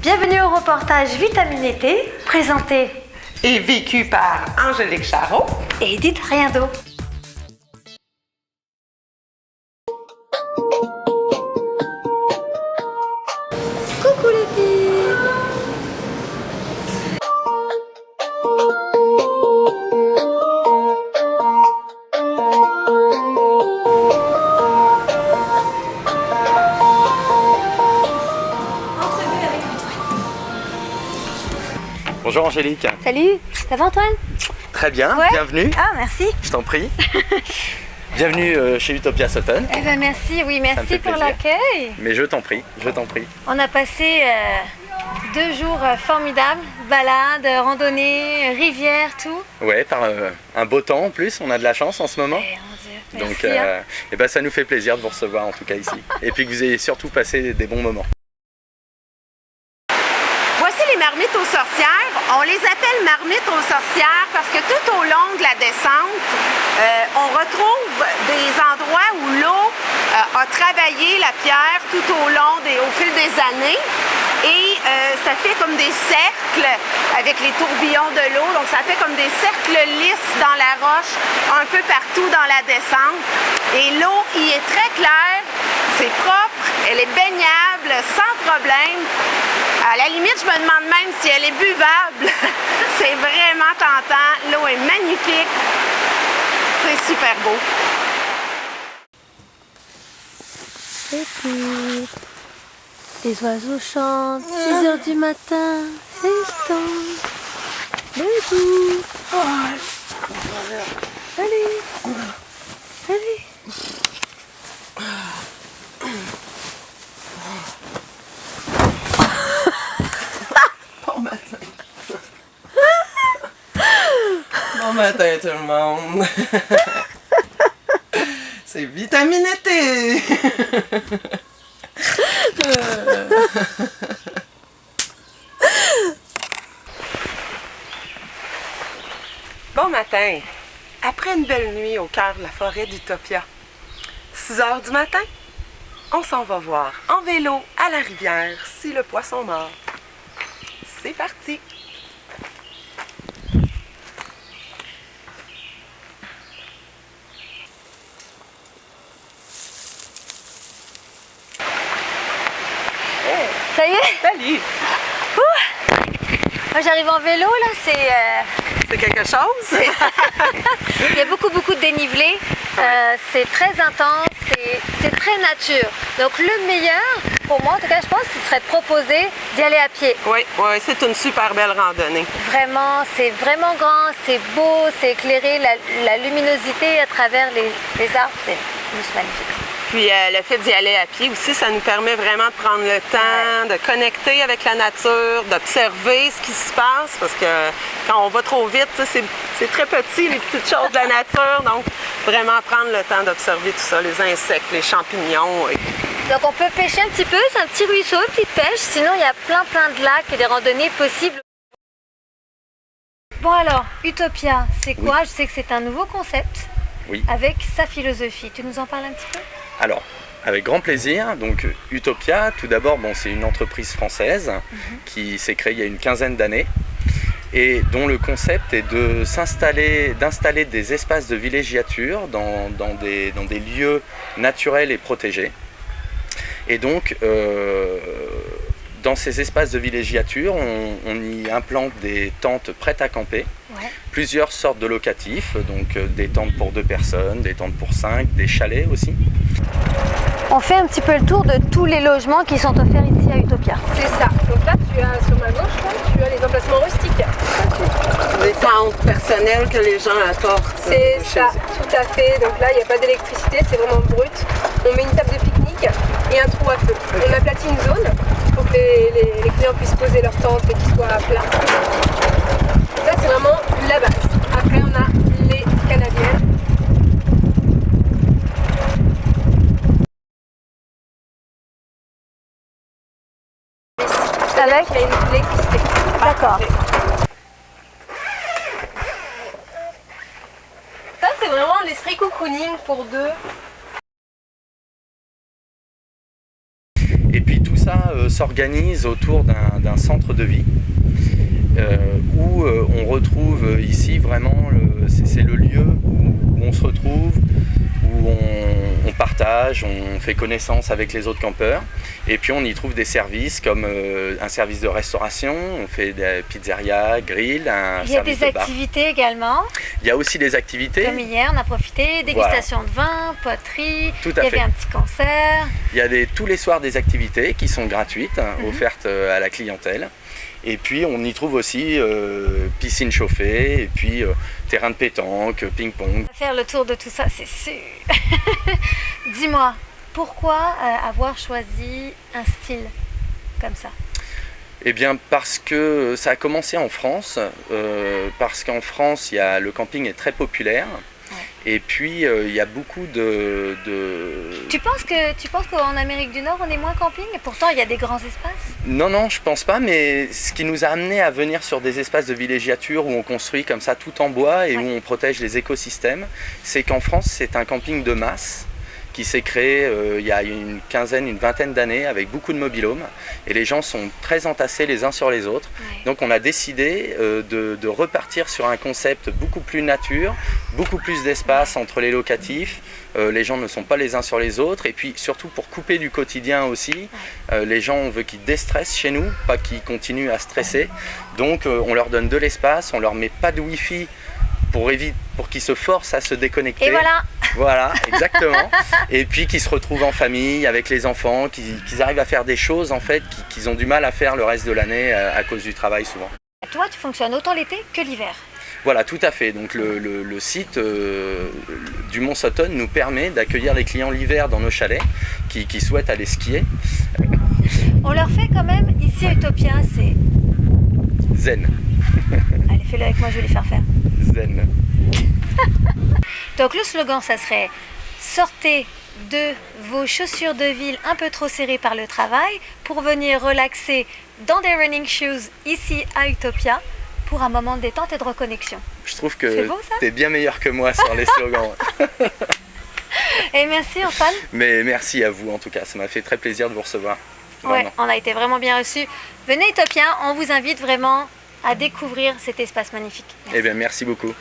Bienvenue au reportage Vitamine Été, présenté et vécu par Angélique Charot et Edith Riendo. Coucou les filles! Bonjour Angélique. Salut, ça va Antoine? Très bien, Ouais. bienvenue. Ah merci. Je t'en prie. Bienvenue chez Utopia Sutton. Eh ben merci, oui, Ça me merci fait pour plaisir. l'accueil. Mais je t'en prie, je t'en prie. On a passé 2 jours formidables, balade, randonnée, rivière, tout. Ouais, par un beau temps en plus, on a de la chance en ce moment. Eh, mon Dieu, Donc merci, hein. eh ben, ça nous fait plaisir de vous recevoir en tout cas ici. Et puis que vous ayez surtout passé des bons moments. Voici les marmites aux sorcières. On les appelle marmites aux sorcières parce que tout au long de la descente, on retrouve des endroits où l'eau a travaillé la pierre tout au fil des années. Et ça fait comme des cercles avec les tourbillons de l'eau. Donc ça fait comme des cercles lisses dans la roche, un peu partout dans la descente. Et l'eau y est très claire, c'est propre, elle est baignable sans problème. À la limite, je me demande même si elle est buvable. C'est vraiment tentant. L'eau est magnifique. C'est super beau. Écoute, les oiseaux chantent, 6h du matin, c'est le temps. Debout. Allez, allez. Bon matin. Bon matin tout le monde. C'est Vitamine Été. Bon matin. Après une belle nuit au cœur de la forêt d'Utopia, 6h du matin, on s'en va voir en vélo à la rivière si le poisson mord. C'est parti! Ça y est? Salut! Moi j'arrive en vélo là, C'est quelque chose? il y a beaucoup de dénivelé, c'est très intense, c'est très nature. Donc le meilleur, pour moi en tout cas je pense, ce serait de proposer d'y aller à pied. Oui, c'est une super belle randonnée. Vraiment, c'est vraiment grand, c'est beau, c'est éclairé, la luminosité à travers les arbres, c'est juste magnifique. Puis le fait d'y aller à pied aussi, ça nous permet vraiment de prendre le temps, de connecter avec la nature, d'observer ce qui se passe, parce que quand on va trop vite, c'est très petit, les petites choses de la nature, donc vraiment prendre le temps d'observer tout ça, les insectes, les champignons. Donc on peut pêcher un petit peu, c'est un petit ruisseau, une petite pêche, sinon il y a plein de lacs et des randonnées possibles. Bon alors, Utopia, c'est quoi? Je sais que c'est un nouveau concept avec sa philosophie. Tu nous en parles un petit peu? Alors, avec grand plaisir. Donc Utopia, tout d'abord, c'est une entreprise française qui s'est créée il y a une quinzaine d'années et dont le concept est d'installer des espaces de villégiature dans des lieux naturels et protégés. Et donc, dans ces espaces de villégiature, on y implante des tentes prêtes à camper, plusieurs sortes de locatifs, donc des tentes pour 2 personnes, des tentes pour 5, des chalets aussi. On fait un petit peu le tour de tous les logements qui sont offerts ici à Utopia. C'est ça. Donc là, tu as sur ma gauche, tu as les emplacements rustiques. Des tentes personnelles que les gens apportent. C'est chez ça, eux. tout à fait. Donc là, il n'y a pas d'électricité, c'est vraiment brut. On met une table de pique-nique et un trou à feu. On aplatit une zone pour que les clients puissent poser leur tente et qu'ils soient plats. Ça, c'est vraiment la base. Après, on a les canadiennes. Avec Il y a une électricité. D'accord. Ça, c'est vraiment l'esprit cocooning pour 2. Et puis tout ça s'organise autour d'un centre de vie où on retrouve ici vraiment, c'est le lieu où on se retrouve, où on partage, on fait connaissance avec les autres campeurs. Et puis on y trouve des services comme un service de restauration, on fait des pizzerias, grill, un Il y a service des de bar. activités également. Il y a aussi des activités. Comme hier, on a profité, dégustation de vin, poterie, Tout il à y avait fait. un petit concert. Il y a tous les soirs des activités qui sont gratuites, offertes à la clientèle. Et puis on y trouve aussi piscine chauffée, et puis terrain de pétanque, ping-pong. On va faire le tour de tout ça, c'est sûr. Dis-moi, pourquoi avoir choisi un style comme ça? Eh bien parce que ça a commencé en France, parce qu'en France le camping est très populaire. Et puis il y a beaucoup de... Tu penses qu'en Amérique du Nord on est moins camping? Pourtant il y a des grands espaces. Non, je pense pas, mais ce qui nous a amené à venir sur des espaces de villégiature où on construit comme ça tout en bois et où on protège les écosystèmes, c'est qu'en France c'est un camping de masse qui s'est créé il y a une vingtaine d'années avec beaucoup de mobil-homes et les gens sont très entassés les uns sur les autres. Ouais. Donc on a décidé de repartir sur un concept beaucoup plus nature, beaucoup plus d'espace entre les locatifs, les gens ne sont pas les uns sur les autres et puis surtout pour couper du quotidien aussi, les gens on veut qu'ils déstressent chez nous, pas qu'ils continuent à stresser. Donc on leur donne de l'espace, on leur met pas de wifi pour qu'ils se forcent à se déconnecter. Et voilà. Voilà, exactement. Et puis qu'ils se retrouvent en famille avec les enfants, qu'ils arrivent à faire des choses en fait qu'ils ont du mal à faire le reste de l'année à cause du travail souvent. Toi tu fonctionnes autant l'été que l'hiver. Voilà, tout à fait. Donc le site du Mont Sutton nous permet d'accueillir les clients l'hiver dans nos chalets qui souhaitent aller skier. On leur fait quand même, ici à Utopia, c'est... Zen. Allez, fais-le avec moi, je vais les faire faire. Zen. Donc le slogan, ça serait « Sortez de vos chaussures de ville un peu trop serrées par le travail pour venir relaxer dans des running shoes ici à Utopia pour un moment de détente et de reconnexion. » Je trouve C'est que beau, ça t'es bien meilleur que moi sur les slogans. Et merci Antoine. Mais merci à vous en tout cas, ça m'a fait très plaisir de vous recevoir. Ouais, Vraiment. on a été vraiment bien reçus. Venez Utopia, on vous invite vraiment à découvrir cet espace magnifique. Eh bien merci beaucoup.